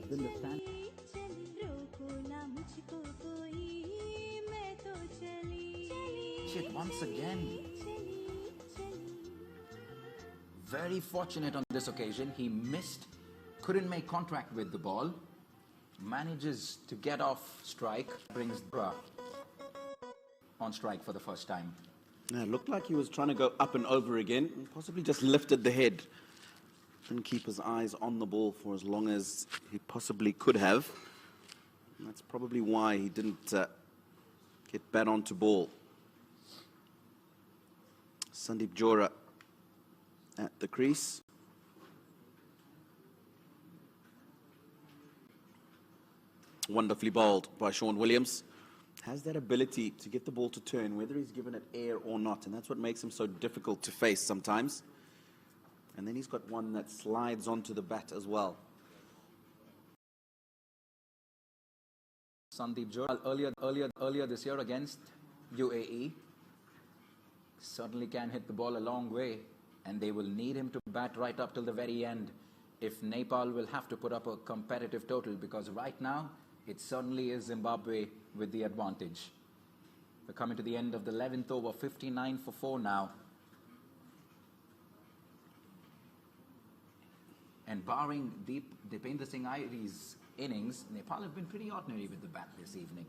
been the stand. Shit, once again. Very fortunate on this occasion. He missed, couldn't make contact with the ball. Manages to get off strike, brings Bra on strike for the first time. Yeah, it looked like he was trying to go up and over again, and possibly just lifted the head. Didn't keep his eyes on the ball for as long as he possibly could have. And that's probably why he didn't get bat onto ball. Sandeep Jora at the crease. Wonderfully bowled by Sean Williams. Has that ability to get the ball to turn, whether he's given it air or not, and that's what makes him so difficult to face sometimes. And then he's got one that slides onto the bat as well. Sandeep Jora earlier this year against UAE certainly can hit the ball a long way, and they will need him to bat right up till the very end if Nepal will have to put up a competitive total, because right now it certainly is Zimbabwe with the advantage. We're coming to the end of the 11th over, 59 for 4 now. And barring Dipinder Singh Airi's innings, Nepal have been pretty ordinary with the bat this evening.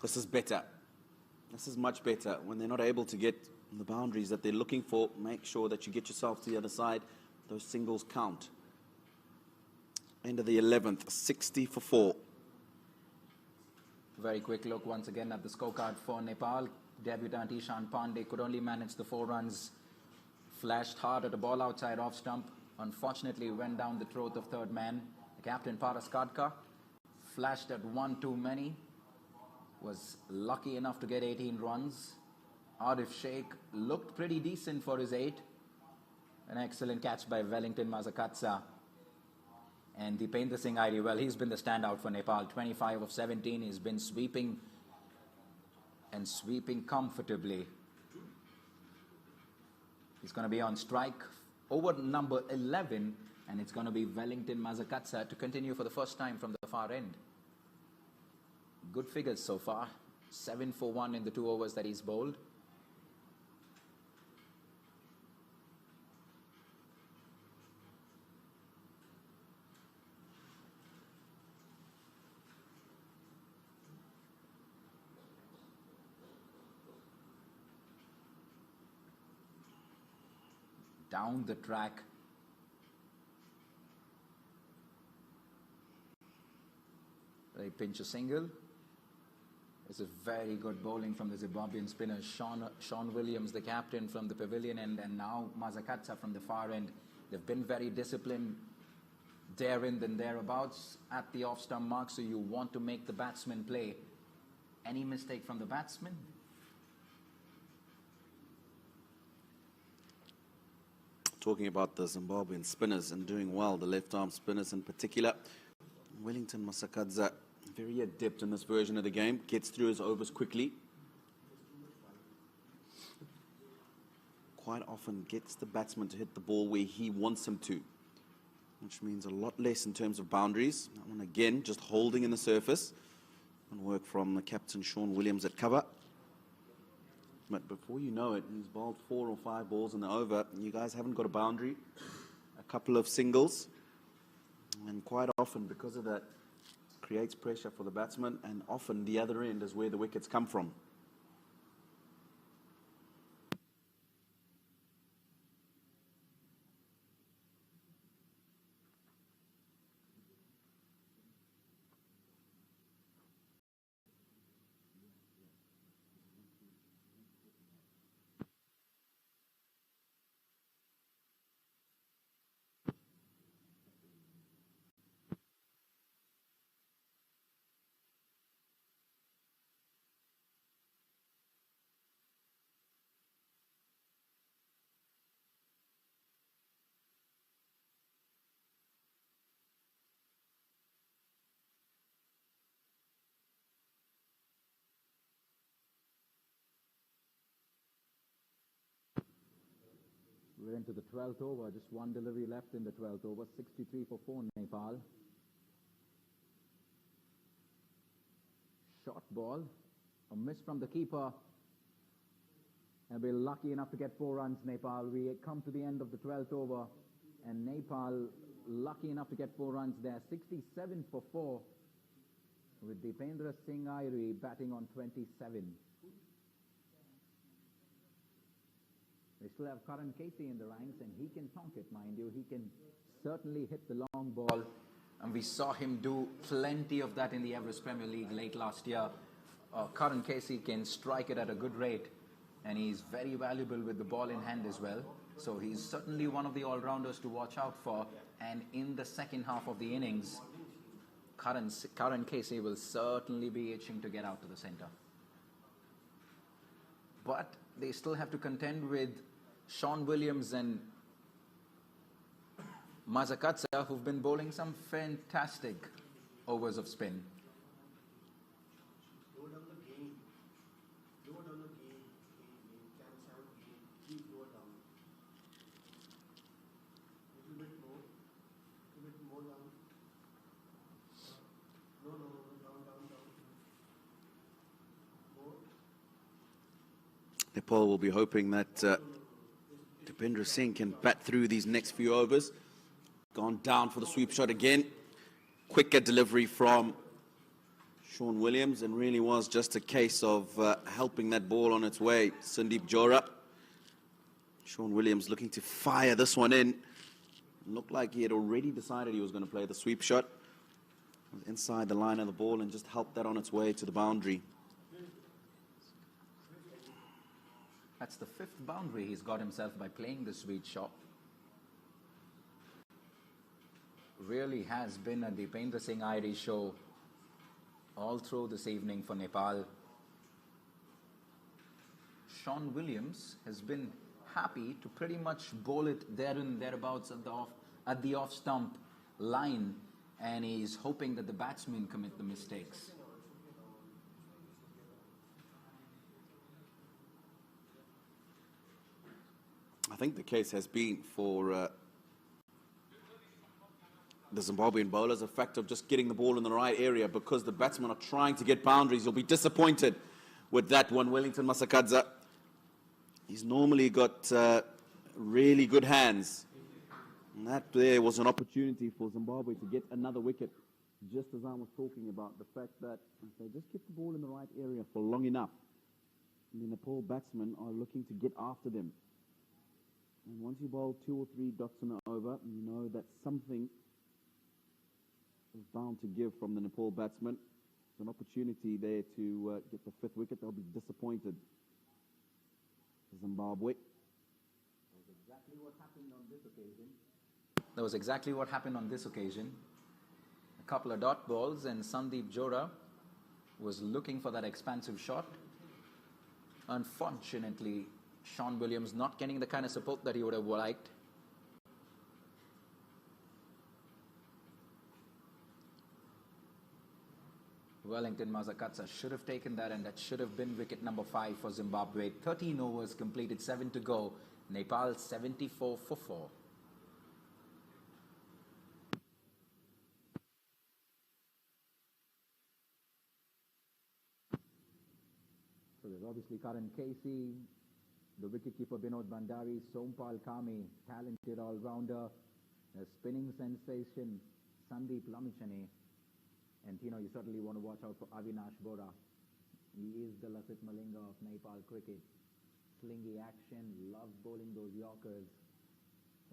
This is better. This is much better. When they're not able to get the boundaries that they're looking for, make sure that you get yourself to the other side. Those singles count. End of the 11th, 60 for 4. Very quick look once again at the scorecard for Nepal. Debutant Ishan Pandey could only manage the 4 runs. Flashed hard at a ball outside off stump. Unfortunately went down the throat of third man. The captain Paras Kadka flashed at 1 too many. Was lucky enough to get 18 runs. Arif Sheikh looked pretty decent for his 8. An excellent catch by Wellington Mazakatsa. And Dipinder Singh Airi, well, he's been the standout for Nepal. 25 of 17. He's been sweeping and sweeping comfortably. He's going to be on strike over number 11, and it's going to be Wellington Mazakatsa to continue for the first time from the far end. Good figures so far. 7 for 1 in the 2 overs that he's bowled. Down the track. They pinch a single. This is very good bowling from the Zimbabwean spinner Sean Williams, the captain, from the pavilion end, and now Mazakatsa from the far end. They've been very disciplined there and thereabouts at the off-stump mark, so you want to make the batsman play. Any mistake from the batsman? Talking about the Zimbabwean spinners and doing well, the left-arm spinners in particular. Wellington Mazakatsa, very adept in this version of the game, gets through his overs quickly. Quite often gets the batsman to hit the ball where he wants him to, which means a lot less in terms of boundaries. That one again, just holding in the surface. And work from the captain Sean Williams at cover. But before you know it, he's bowled 4 or 5 balls in the over, and you guys haven't got a boundary. A couple of singles. And quite often, because of that, creates pressure for the batsman, and often the other end is where the wickets come from. We're into the 12th over, just one delivery left in the 12th over, 63 for 4 Nepal. Short ball, a miss from the keeper. And we're lucky enough to get 4 runs, Nepal. We come to the end of the 12th over, and Nepal lucky enough to get 4 runs there. 67 for 4, with Dipendra Singh Airi batting on 27. We still have Karan Casey in the ranks, and he can tonk it, mind you. He can certainly hit the long ball, and we saw him do plenty of that in the Everest Premier League late last year. Karan Casey can strike it at a good rate, and he's very valuable with the ball in hand as well. So he's certainly one of the all-rounders to watch out for, and in the second half of the innings, Karan Casey will certainly be itching to get out to the centre. But they still have to contend with Sean Williams and Mazakatsa, who've been bowling some fantastic overs of spin. Nepal will be hoping that Dipendra Singh can bat through these next few overs. Gone down for the sweep shot again. Quicker delivery from Sean Williams, and really was just a case of helping that ball on its way. Sandeep Johra. Sean Williams looking to fire this one in. Looked like he had already decided he was going to play the sweep shot. Inside the line of the ball and just helped that on its way to the boundary. That's the 5th boundary he's got himself by playing the sweet shot. Really has been a Dipendra Singh Airi show all through this evening for Nepal. Sean Williams has been happy to pretty much bowl it there and thereabouts at the off stump line, and he's hoping that the batsmen commit the mistakes. I think the case has been for the Zimbabwean bowlers a fact of just getting the ball in the right area, because the batsmen are trying to get boundaries. You'll be disappointed with that one. Wellington Masakadza, he's normally got really good hands. And that there was an opportunity for Zimbabwe to get another wicket, just as I was talking about the fact that if they just get the ball in the right area for long enough, the Nepal batsmen are looking to get after them. And once you bowl 2 or 3 dots in the over, you know that something is bound to give from the Nepal batsmen. There's an opportunity there to get the 5th wicket. They'll be disappointed. Zimbabwe. That was exactly what happened on this occasion. A couple of dot balls, and Sandeep Johra was looking for that expansive shot. Unfortunately, Sean Williams not getting the kind of support that he would have liked. Wellington Mazakatsa should have taken that, and that should have been wicket number 5 for Zimbabwe. 13 overs completed, 7 to go. Nepal 74 for 4. So there's obviously Karan Casey, the wicketkeeper Binod Bandari, Sompal Kami, talented all-rounder, a spinning sensation, Sandeep Lamichhane. And you certainly want to watch out for Avinash Bora. He is the Lasith Malinga of Nepal cricket. Slingy action, loves bowling those Yorkers,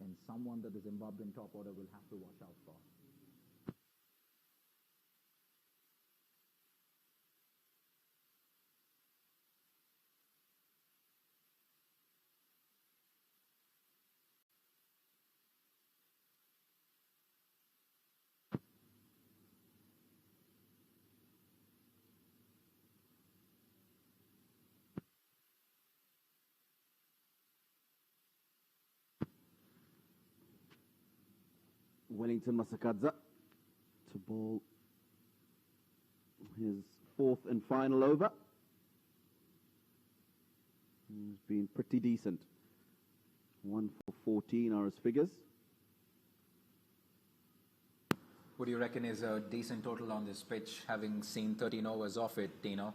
and someone that the Zimbabwean top order will have to watch out for. Wellington Masakadza to bowl his 4th and final over. He's been pretty decent. 1 for 14 are his figures. What do you reckon is a decent total on this pitch, having seen 13 overs off it, Tino?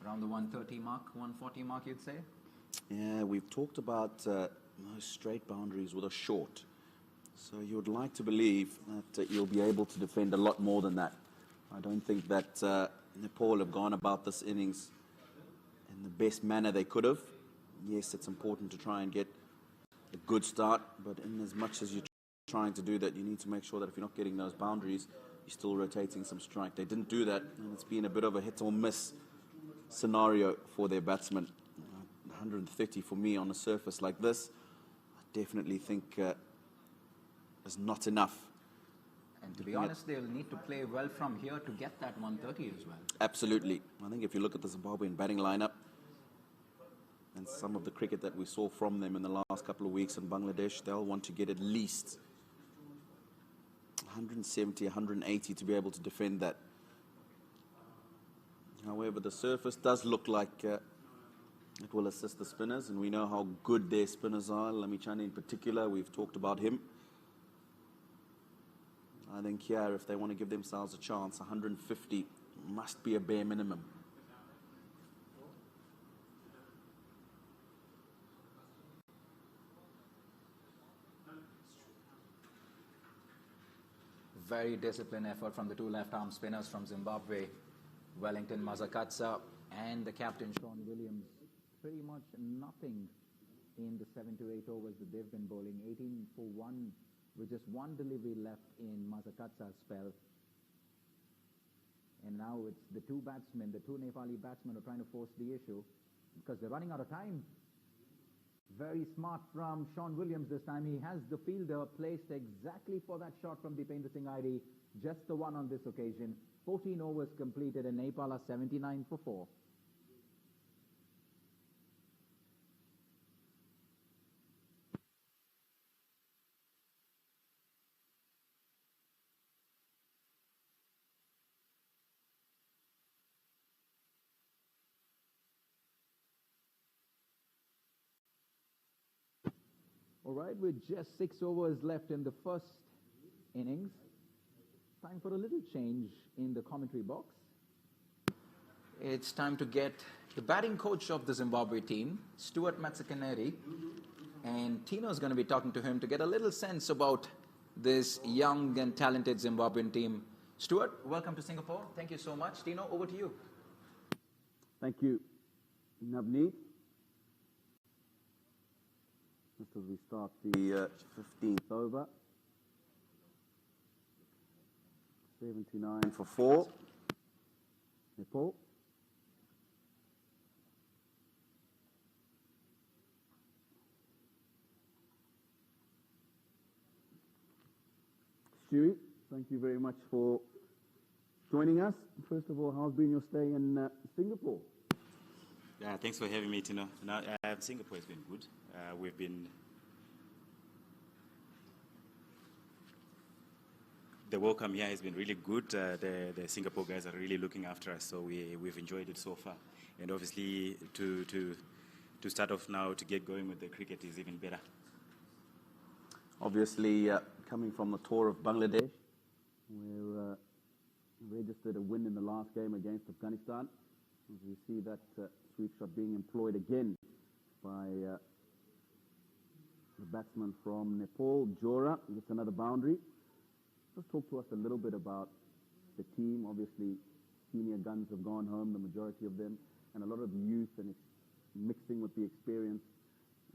Around the 130 mark, 140 mark, you'd say? Yeah, we've talked about most straight boundaries with a short. So you would like to believe that you'll be able to defend a lot more than that. I don't think that Nepal have gone about this innings in the best manner they could have. Yes, it's important to try and get a good start, but in as much as you're trying to do that, you need to make sure that if you're not getting those boundaries, you're still rotating some strike. They didn't do that, and it's been a bit of a hit or miss scenario for their batsmen. 130 for me on a surface like this, I definitely think is not enough. And to be honest, they'll need to play well from here to get that 130 as well. Absolutely. I think if you look at the Zimbabwean batting lineup and some of the cricket that we saw from them in the last couple of weeks in Bangladesh, they'll want to get at least 170, 180 to be able to defend that. However, the surface does look like it will assist the spinners, and we know how good their spinners are. Lamichhane in particular, we've talked about him. I think here, if they want to give themselves a chance, 150 must be a bare minimum. Very disciplined effort from the two left-arm spinners from Zimbabwe, Wellington Mazakatsa and the captain Sean Williams. Pretty much nothing in the 7 to 8 overs that they've been bowling. 18 for 1 with just one delivery left in Mazakatsa's spell. And now it's the two batsmen, the two Nepali batsmen, are trying to force the issue because they're running out of time. Very smart from Sean Williams this time. He has the fielder placed exactly for that shot from Dipendra Singh Airi. Just the one on this occasion. 14 overs completed and Nepal are 79 for 4. All right, with just 6 overs left in the first innings, time for a little change in the commentary box. It's time to get the batting coach of the Zimbabwe team, Stuart Matsakaneri, and Tino's going to be talking to him to get a little sense about this young and talented Zimbabwean team. Stuart, welcome to Singapore. Thank you so much. Tino, over to you. Thank you, Navneet. Just as we start the 15th over. 79 for 4. Nepal. Stewie, thank you very much for joining us. First of all, how's been your stay in Singapore? Yeah, thanks for having me, Tino. Singapore has been good. We've been... The welcome here has been really good. The Singapore guys are really looking after us, so we've enjoyed it so far. And obviously, to start off now, to get going with the cricket is even better. Obviously, coming from the tour of Bangladesh, where registered a win in the last game against Afghanistan. As we see that sweep shot being employed again by the batsman from Nepal, Jora. Gets another boundary. Just talk to us a little bit about the team. Obviously, senior guns have gone home, the majority of them, and a lot of youth and mixing with the experience.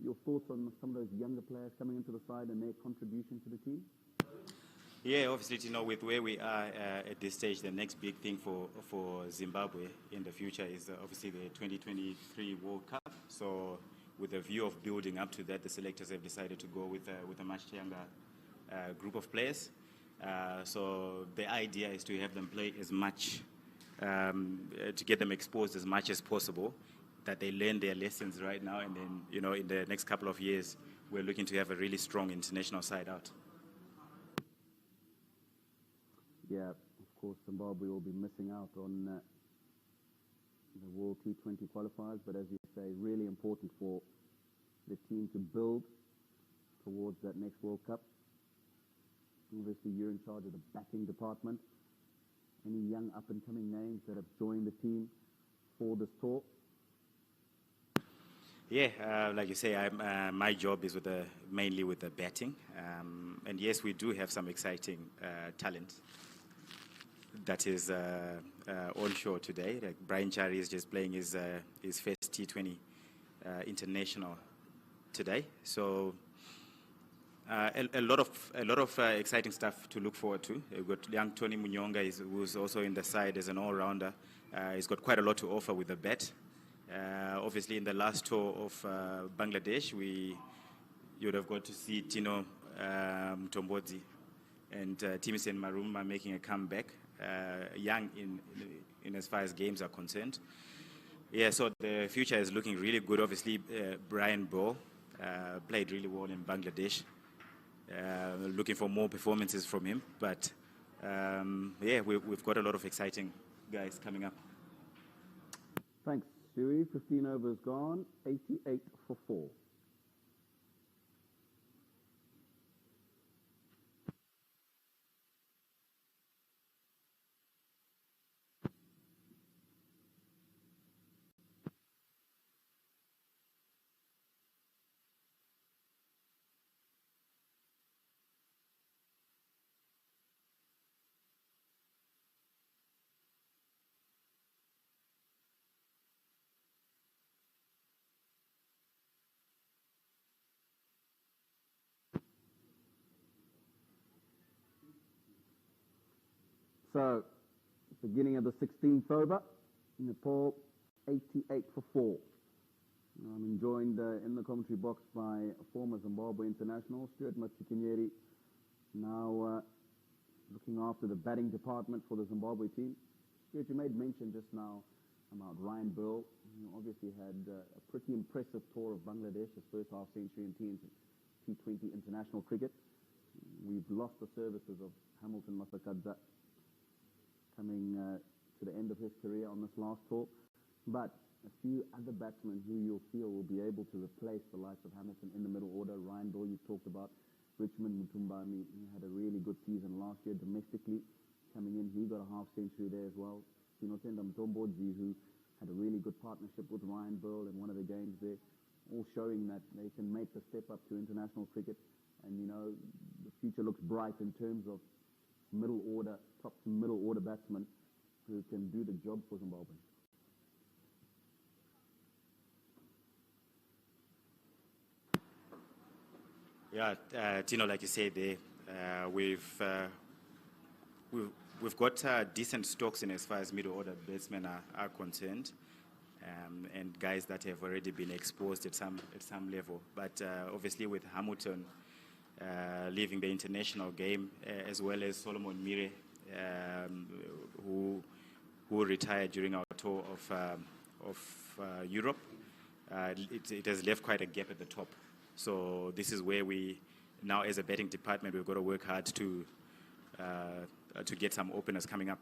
Your thoughts on some of those younger players coming into the side and their contribution to the team? Yeah, obviously, you know, with where we are at this stage, the next big thing for Zimbabwe in the future is obviously the 2023 World Cup. So with a view of building up to that, the selectors have decided to go with a much younger group of players. So the idea is to have them play as much, to get them exposed as much as possible, that they learn their lessons right now, and then, you know, in the next couple of years, we're looking to have a really strong international side out. Yeah, of course, Zimbabwe will be missing out on the World T20 qualifiers, but as you say, really important for the team to build towards that next World Cup. Obviously, you're in charge of the batting department. Any young up-and-coming names that have joined the team for this tour? Yeah, like you say, my job is mainly with the batting. And yes, we do have some exciting talent that is on shore today. Like Brian Chari is just playing his first T20 international today. So a lot of exciting stuff to look forward to. We've got young Tony Munyonga, who's also in the side as an all-rounder. He's got quite a lot to offer with the bat. Obviously, in the last tour of Bangladesh, you would have got to see Tino Mtombodzi and Timisen Maruma making a comeback, young in as far as games are concerned. Yeah, so the future is looking really good. Obviously, Brian Ball played really well in Bangladesh. Looking for more performances from him, but yeah, we've got a lot of exciting guys coming up. Thanks, Stewie. 15 overs gone, 88 for 4. So, beginning of the 16th over, Nepal 88 for 4. I'm joined in the commentary box by former Zimbabwe international Stuart Matikinyeri, now looking after the batting department for the Zimbabwe team. Stuart, you made mention just now about Ryan Burl, who obviously had a pretty impressive tour of Bangladesh, his first half-century in T20 international cricket. We've lost the services of Hamilton Masakadza, coming to the end of his career on this last tour. But a few other batsmen who you'll feel will be able to replace the likes of Hamilton in the middle order. Ryan Ball, you talked about. Richmond Mutumbani, he had a really good season last year domestically. Coming in, he got a half-century there as well. Sinotenda Mtombodzi, who had a really good partnership with Ryan Burl in one of the games there, all showing that they can make the step up to international cricket. And, you know, the future looks bright in terms of middle order, top to middle order batsmen who can do the job for Zimbabwe. Yeah, Tino, like you said, we've got decent stocks in as far as middle order batsmen are concerned, and guys that have already been exposed at some level. But obviously, with Hamilton leaving the international game, as well as Solomon Mire, who retired during our tour of Europe, it has left quite a gap at the top. So this is where we now, as a batting department, we've got to work hard to get some openers coming up.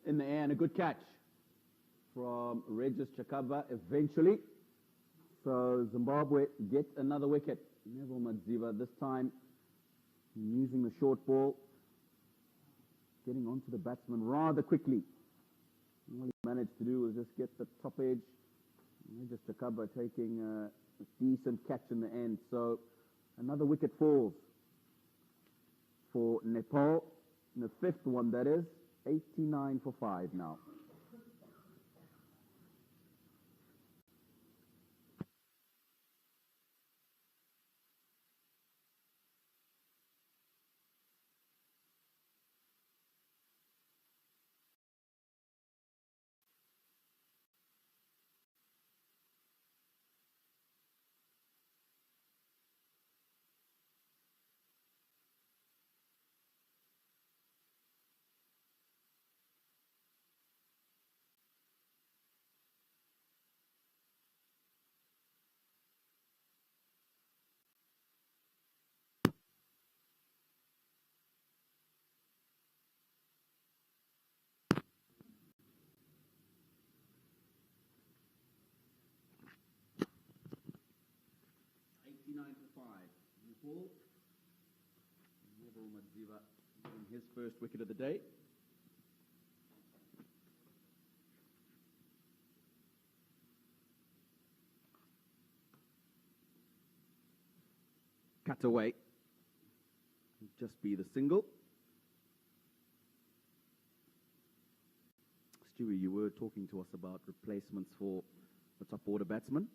In the air, and a good catch from Regis Chakaba eventually. So Zimbabwe get another wicket. Neville Madziva this time using the short ball, getting onto the batsman rather quickly. All he managed to do was just get the top edge. Regis Chakaba taking a decent catch in the end. So another wicket falls for Nepal. The fifth one, that is. 89 for 5 now. Nepal. Neville Madziva getting his first wicket of the day. Cut away. Just be the single. Stewie, you were talking to us about replacements for the top order batsman.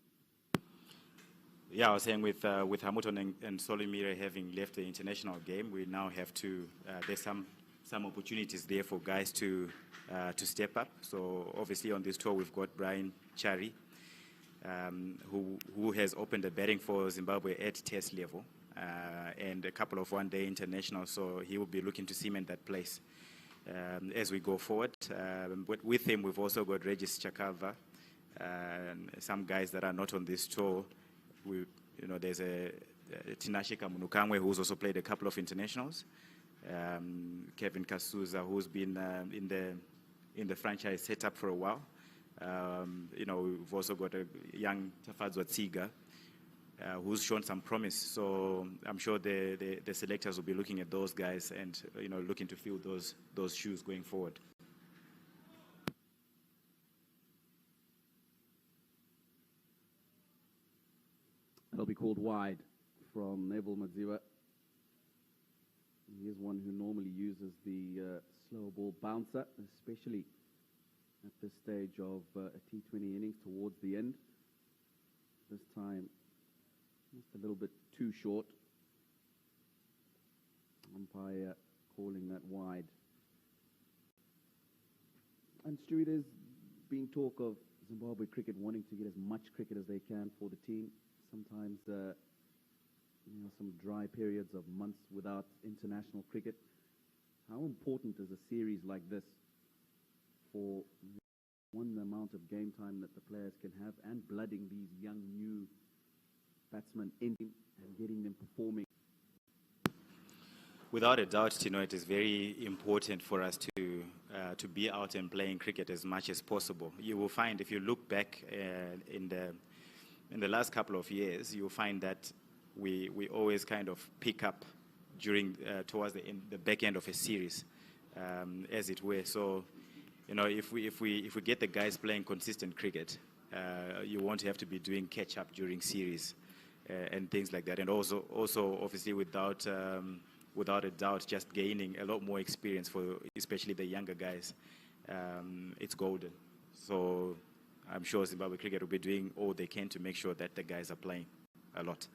Yeah, I was saying with Hamilton and Solomire having left the international game, we now have to. There's some opportunities there for guys to step up. So obviously on this tour we've got Brian Chari, who has opened the batting for Zimbabwe at Test level, and a couple of one-day internationals. So he will be looking to cement that place as we go forward. But with him, we've also got Regis Chakava, some guys that are not on this tour. There's a Tinashika Munukangwe who's also played a couple of internationals. Kevin Kasuza, who's been in the franchise setup for a while. We've also got a young Tafadzwa Tsiga, who's shown some promise. So I'm sure the selectors will be looking at those guys and looking to fill those shoes going forward. That'll be called wide from Neville Madziva. He is one who normally uses the slow ball bouncer, especially at this stage of a T20 innings towards the end. This time, just a little bit too short. Umpire calling that wide. And Stewie, there's been talk of Zimbabwe cricket wanting to get as much cricket as they can for the team. Sometimes, some dry periods of months without international cricket. How important is a series like this for the amount of game time that the players can have and blooding these young new batsmen in and getting them performing? Without a doubt, it is very important for us to be out and playing cricket as much as possible. You will find, if you look back in the last couple of years, you'll find that we always kind of pick up towards the back end of a series, as it were. So, if we get the guys playing consistent cricket, you won't have to be doing catch up during series and things like that. And also obviously without a doubt, just gaining a lot more experience for especially the younger guys. It's golden. So I'm sure Zimbabwe cricket will be doing all they can to make sure that the guys are playing a lot.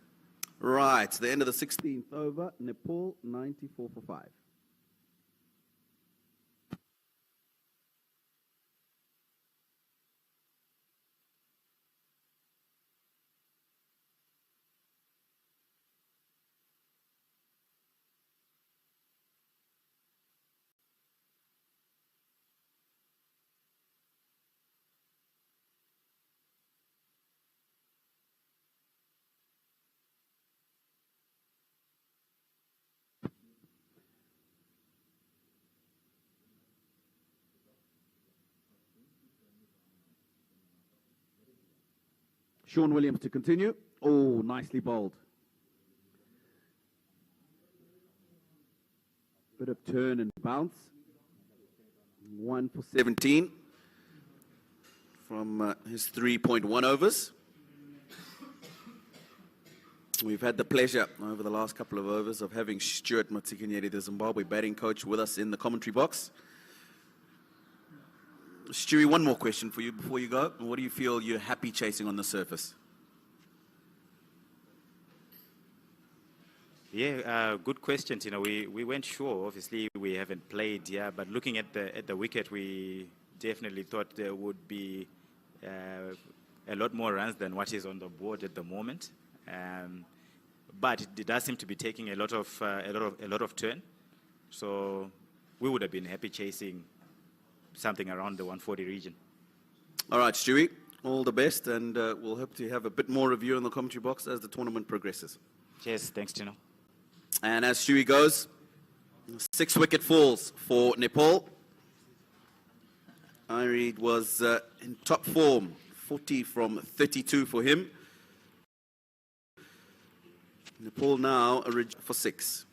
Right, the end of the 16th over, Nepal 94 for 5. Sean Williams to continue. Oh, nicely bowled. Bit of turn and bounce. 1 for 17 from his 3.1 overs. We've had the pleasure over the last couple of overs of having Stuart Matsikanyeri, the Zimbabwe batting coach, with us in the commentary box. Stewie, one more question for you before you go. What do you feel you're happy chasing on the surface? Yeah, good question. We weren't sure. Obviously, we haven't played, but looking at the wicket, we definitely thought there would be a lot more runs than what is on the board at the moment. But it does seem to be taking a lot of turn. So we would have been happy chasing something around the 140 region. All right, Stewie, all the best, and we'll hope to have a bit more review in the commentary box as the tournament progresses. Cheers, thanks, Tino. And as Stewie goes, 6 wicket falls for Nepal. Ireed was in top form, 40 from 32 for him. Nepal now for 6.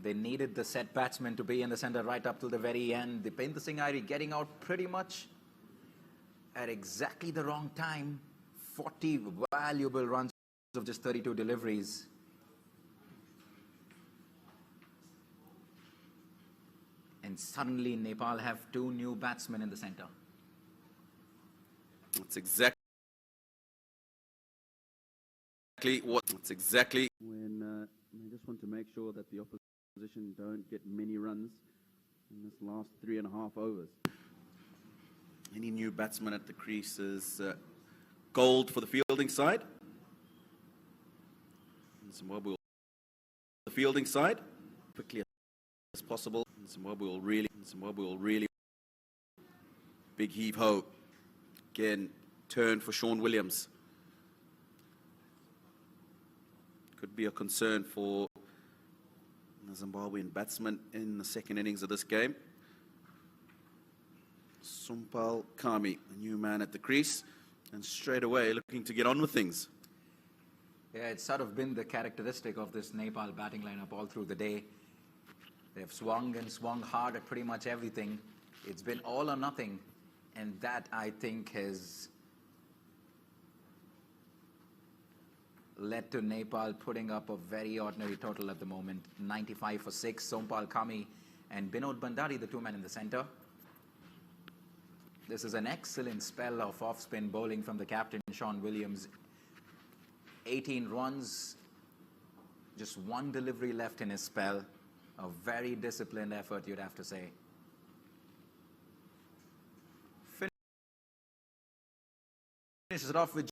They needed the set batsman to be in the center right up till the very end. Dipinder Singh Airi getting out pretty much at exactly the wrong time. 40 valuable runs of just 32 deliveries. And suddenly Nepal have 2 new batsmen in the center. That's exactly what. That's exactly when they just want to make sure that the opposition don't get many runs in this last 3.5 overs. Any new batsman at the crease is gold for the fielding side. Zimbabwe, the fielding side, quickly as possible. Zimbabwe will really big heave ho. Again, turn for Sean Williams. Could be a concern for the Zimbabwean batsman in the second innings of this game. Sumpal Kami, a new man at the crease, and straight away looking to get on with things. Yeah, it's sort of been the characteristic of this Nepal batting lineup all through the day. They've swung and swung hard at pretty much everything. It's been all or nothing, and that, I think, has led to Nepal putting up a very ordinary total at the moment. 95 for 6, Sompal Kami and Binod Bandari, the 2 men in the center. This is an excellent spell of off-spin bowling from the captain, Sean Williams. 18 runs, just 1 delivery left in his spell. A very disciplined effort, you'd have to say. Finishes it off with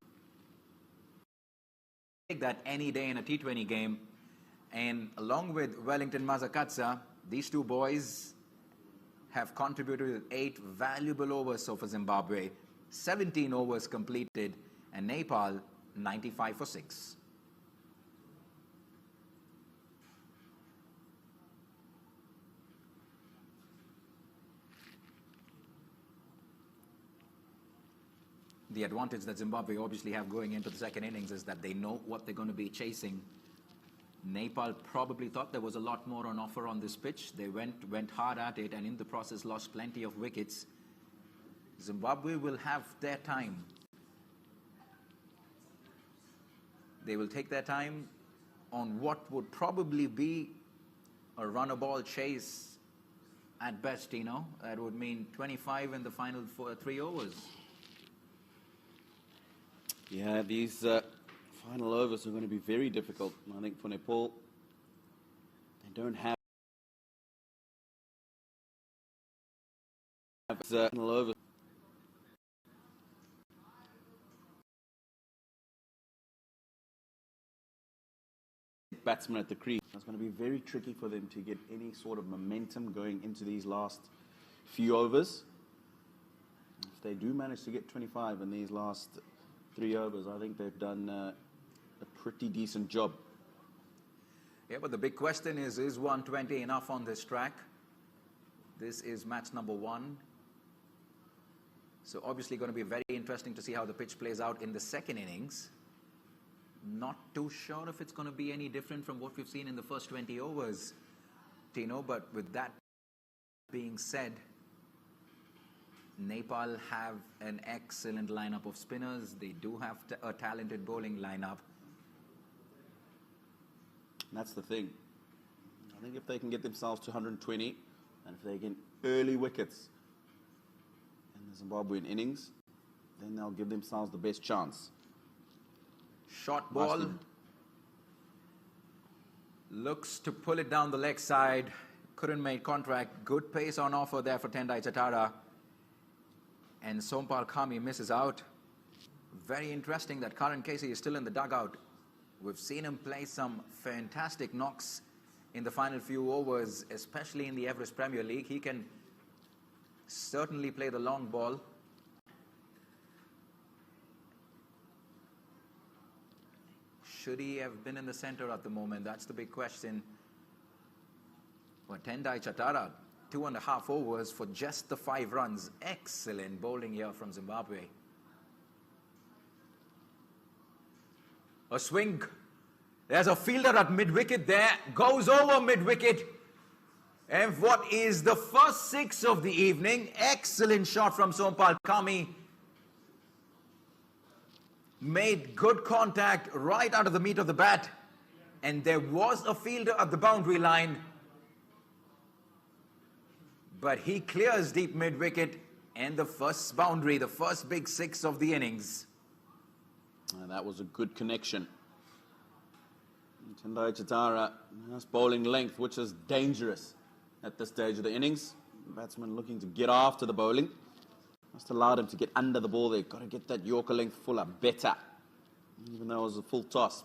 take that any day in a T20 game. And along with Wellington Mazakatsa, these 2 boys have contributed 8 valuable overs so for Zimbabwe. 17 overs completed, and Nepal 95 for 6. The advantage that Zimbabwe obviously have going into the second innings is that they know what they're going to be chasing. Nepal probably thought there was a lot more on offer on this pitch. They went hard at it and in the process lost plenty of wickets. Zimbabwe will have their time. They will take their time on what would probably be a run-a-ball chase at best, you know. That would mean 25 in the final 3 overs. Yeah, these final overs are going to be very difficult. I think for Nepal, they don't have final overs. Batsmen at the crease. It's going to be very tricky for them to get any sort of momentum going into these last few overs. If they do manage to get 25 in these last 3 overs, I think they've done a pretty decent job. Yeah, but the big question is 120 enough on this track? This is match number 1. So obviously going to be very interesting to see how the pitch plays out in the second innings. Not too sure if it's going to be any different from what we've seen in the first 20 overs, Tino, but with that being said, Nepal have an excellent lineup of spinners. They do have a talented bowling lineup. That's the thing. I think if they can get themselves to 120, and if they get early wickets in the Zimbabwean innings, then they'll give themselves the best chance. Short ball. Looks to pull it down the leg side. Couldn't make contact. Good pace on offer there for Tendai Chatara. And Sompal Kami misses out. Very interesting that Karan Casey is still in the dugout. We've seen him play some fantastic knocks in the final few overs, especially in the Everest Premier League. He can certainly play the long ball. Should he have been in the center at the moment? That's the big question. But Tendai Chatara 2.5 overs for just the 5 runs. Excellent bowling here from Zimbabwe. A swing. There's a fielder at mid-wicket there. Goes over mid-wicket. And what is the first 6 of the evening? Excellent shot from Sompal Kami. Made good contact right out of the meat of the bat. And there was a fielder at the boundary line. But he clears deep mid-wicket. And the first boundary, the first big 6 of the innings. And that was a good connection. Tendai Chitara has bowling length, which is dangerous at this stage of the innings. The batsman looking to get after the bowling. Just allowed him to get under the ball there. Got to get that Yorker length fuller, better. Even though it was a full toss.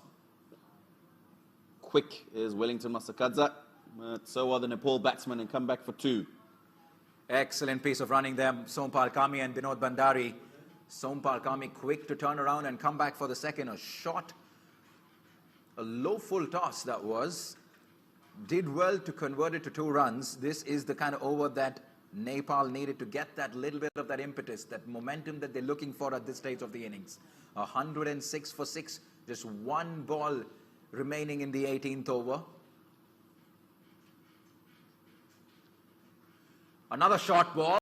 Quick is Wellington Masakadza. But so are the Nepal batsmen and come back for 2. Excellent piece of running there. Sompal Kami and Binod Bandari. Sompal Kami quick to turn around and come back for the second. A shot. A low full toss that was. Did well to convert it to 2 runs. This is the kind of over that Nepal needed to get that little bit of that impetus, that momentum that they're looking for at this stage of the innings. 106 for 6. Just 1 ball remaining in the 18th over. Another short ball.